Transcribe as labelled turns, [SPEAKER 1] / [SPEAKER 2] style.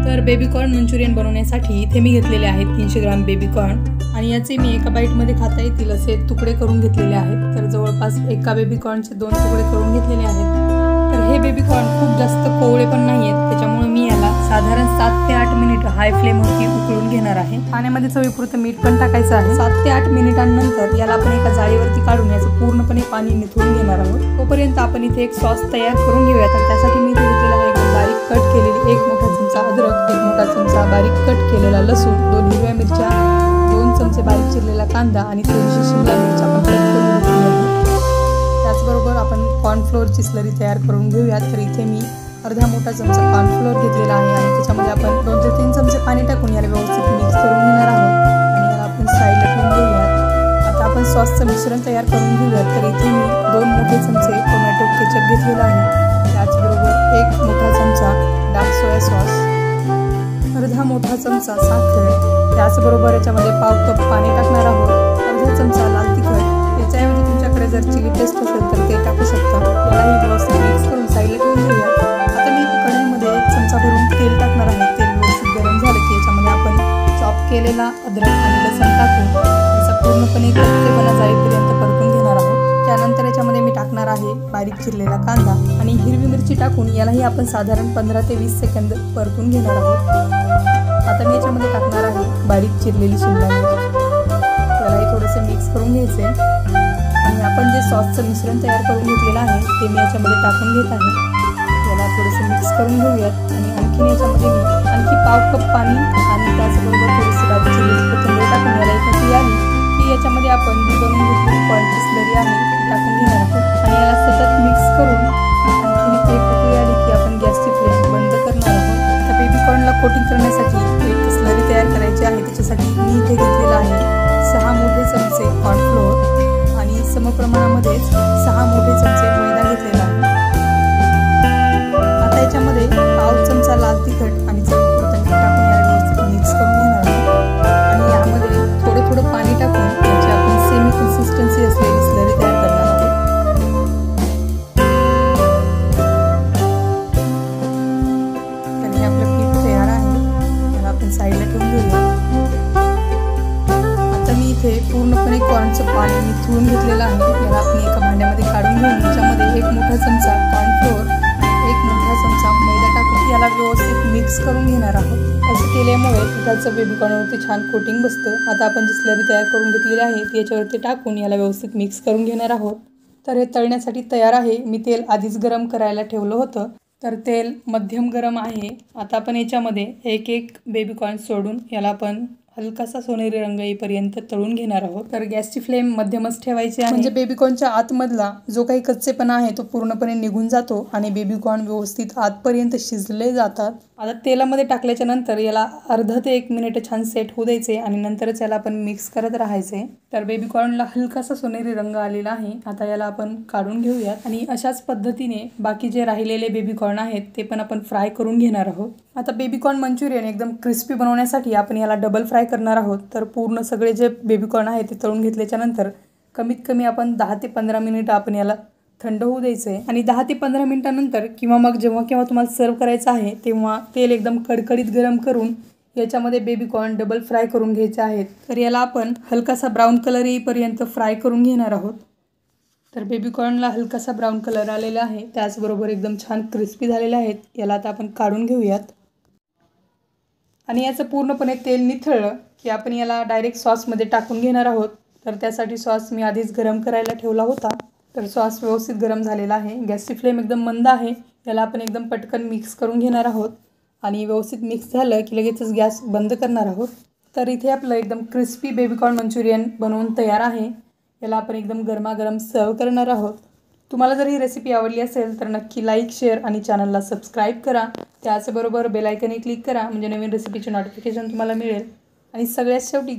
[SPEAKER 1] तर baby corn Manchurian बनवण्यासाठी इथे मी घेतलेले आहेत 300 ग्राम बेबीकॉर्न आणि याचे मी एका बाईटमध्ये खाता येतील असे तुकडे करून घेतलेले आहेत। तर जवळपास एका बेबीकॉर्नचे 2 तुकडे करून घेतलेले आहेत। तर हे बेबीकॉर्न खूप जास्त कोवळे पण नाही आहेत, त्याच्यामुळे मी याला साधारण 7 ते 8 मिनिट हाय फ्लेमवरती उकळून घेणार आहे। पाण्यामध्ये चवीपुरतं मीठ पण टाकायचं आहे। 7 ते 8 मिनिटांनंतर याला आपण एका जाळीवरती काढून याचं पूर्णपणे पाणी निथळून घेणार आहोत। तोपर्यंत आपण इथे एक सॉस तयार करून घेऊया। तर त्यासाठी मी इथे घेतलेला आहे बारीक कट केलेली 1 मोठा चमचा अद्रक, 1 मोठा चमचा बारीक कट केलेला लसूण, 2 हिरव्या मिरच्या, 2 चमचे बारीक चिरलेला कांदा आणि थोडीशी शिमला मिरची आपण कट करून घेतली आहे। त्याचबरोबर आपण कॉर्नफ्लोअरची स्लरी तयार करून घेऊया। तर इथे मी अर्धा मोठा चमचा कॉर्नफ्लोअर घेतलेला आहे आणि त्याच्यामध्ये आपण 2 ते 3 चमचे पाणी टाकून याला व्यवस्थित मिक्स करून घेणार आहोत आणि याला आपण साईडला ठेवून देऊया। आता आपण सॉसचं मिश्रण तयार करून घेऊया। तर इथे मी 2 मोठे चमचे टोमॅटो केचप घेतलेला आहे। त्याचबरोबर 1 मोठा चमचा डार्क सोया सॉस, अर्धा मोठा चमचा साखर, त्याचबरोबर याच्यामध्ये पाव कप पाणी टाकणार आहोत, अर्धा चमचा लाल तिखट। याच्याऐवजी तुमच्याकडे जर चिली पेस्ट असेल तर ते टाकू शकता। यालाही व्यवस्थित मिक्स करून साईडला ठेवून घेऊया। आता मी कढईमध्ये 1 चमचा भरून तेल टाकणार आहे। तेल व्यवस्थित गरम झालं की याच्यामध्ये आपण चॉप केलेला अद्रक आणि लसूण टाकून याचा पूर्णपणे कच्चेपणा जाईपर्यंत परतून घेणार आहोत। त्यानंतर याच्यामध्ये मी टाकणार आहे बारीक चिरलेला कांदा आणि हिरवी मिरची टाकून यालाही आपण साधारण 15 ते 20 सेकंद परतून घेणार आहोत। आता मी याच्यामध्ये टाकणार आहे बारीक चिरलेली शिमला मिरची, यालाही थोडंसं मिक्स करून घ्यायचे आणि आपण जे सॉसचं मिश्रण तयार करून घेतलेलं आहे ते मी याच्यामध्ये टाकून घेत आहे। याला थोडंसं मिक्स करून घेऊयात आणि आणखीन याच्यामध्ये मी आणखी पाव कप पाणी आणि त्याचबरोबर थोडीशी बारीक चिरलेली कोथिंबीर टाकून याला एक उकळी आली की याच्यामध्ये आपण जी बनवून घेतलेली कॉर्नची स्लरी आहे ती टाकून घेणार आहोत आणि याला सतत मिक्स करून आणखीन एक उकळी आली की आपण गॅसची फ्लेम बंद करणार आहोत। आता बेबीकॉर्नला कोटिंग करण्यासाठी एक स्लरी तयार करायची आहे। त्याच्यासाठी मी इथे घेतलेला आहे 6 मोठे चमचे कॉर्नफ्लोअर आणि समप्रमाणामध्येच 6 मोठे चमचे मैदा घेतलेला आहे। आता याच्यामध्ये पाव चमचा लाल तिखट आणि चवीपुरतं मीठ टाकून याला व्यवस्थित मिक्स करून घेणार आहोत आणि यामध्ये थोडं थोडं पाणी टाकून याची आपण सेमी कन्सिस्टन्सी असलेली स्लरी तयार करणार आहोत। तर हे आपलं पीठ तयार आहे, याला आपण साईडला ठेवून घेऊया। आता मी इथे पूर्णपणे कॉर्नचं पाणी निथळून घेतलेलं आहे। याला आपण एका भांड्यामध्ये काढून घेऊन त्याच्यामध्ये 1 मोठा चमचा कॉर्नफ्लोअर, 1 मोठा चमचा मैदा टाकून याला व्यवस्थित मिक्स करून घेणार आहोत। असं केल्यामुळे पिठाचं बेबीकॉर्नवरती छान कोटिंग बसतं। आता आपण जी स्लरी तयार करून घेतलेली आहे ती याच्यावरती टाकून याला व्यवस्थित मिक्स करून घेणार आहोत। तर हे तळण्यासाठी तयार आहे। मी तेल आधीच गरम करायला ठेवलं होतं, तर तेल मध्यम गरम आहे। आता आपण याच्यामध्ये एक बेबीकॉर्न सोडून याला आपण हलकासा सोनेरी रंग येईपर्यंत तळून घेणार आहोत। तर गॅसची फ्लेम मध्यमच ठेवायची आहे, म्हणजे बेबीकॉर्नच्या आतमधला जो काही कच्चेपणा आहे तो पूर्णपणे निघून जातो आणि बेबीकॉर्न व्यवस्थित आतपर्यंत शिजले जातात। आता तेलामध्ये टाकल्याच्या नंतर याला अर्धा ते 1 मिनिट छान सेट होऊ द्यायचे आणि नंतरच याला आपण मिक्स करत राहायचे। तर बेबीकॉर्नला हलकासा सोनेरी रंग आलेला आहे। आता याला आपण काढून घेऊयात आणि अशाच पद्धतीने बाकी जे राहिलेले बेबीकॉर्न आहेत ते पण आपण फ्राय करून घेणार आहोत। आता बेबीकॉर्न मंचुरियन एकदम क्रिस्पी बनवण्यासाठी आपण याला डबल फ्राय करणार आहोत। तर पूर्ण सगळे जे बेबीकॉर्न आहे ते तळून घेतल्याच्या नंतर कमीत कमी आपण 10 ते 15 मिनिट आपण याला थंड होऊ द्यायचं आहे आणि 10 ते 15 मिनिटांनंतर किंवा मग जेव्हा केव्हा तुम्हाला सर्व करायचं आहे तेव्हा तेल एकदम कडकडीत गरम करून याच्यामध्ये बेबीकॉर्न डबल फ्राय करून घ्यायचे आहेत। तर याला आपण हलकासा ब्राऊन कलर येईपर्यंत फ्राय करून घेणार आहोत। तर बेबीकॉर्नला हलकासा ब्राऊन कलर आलेला आहे, त्याचबरोबर एकदम छान क्रिस्पी झालेले आहेत। याला आता आपण काढून घेऊयात आणि याचं पूर्णपणे तेल निथळलं की आपण याला डायरेक्ट सॉसमध्ये टाकून घेणार आहोत। तर त्यासाठी सॉस मी आधीच गरम करायला ठेवला होता। तर सॉस व्यवस्थित गरम झालेला आहे। गॅसची फ्लेम एकदम मंद आहे। याला आपण एकदम पटकन मिक्स करून घेणार आहोत आणि व्यवस्थित मिक्स झालं की लगेचच गॅस बंद करणार आहोत। तर इथे आपलं एकदम क्रिस्पी बेबीकॉर्न मंचुरियन बनवून तयार आहे। याला आपण एकदम गरमागरम सर्व करणार आहोत। तुम्हाला जर ही रेसिपी आवडली असेल तर नक्की लाईक, शेअर आणि चॅनलला सबस्क्राईब करा। त्याचबरोबर बेल आयकॉनही क्लिक करा, म्हणजे नवीन रेसिपीचे नोटिफिकेशन तुम्हाला मिळेल। आणि सगळ्यात शेवटी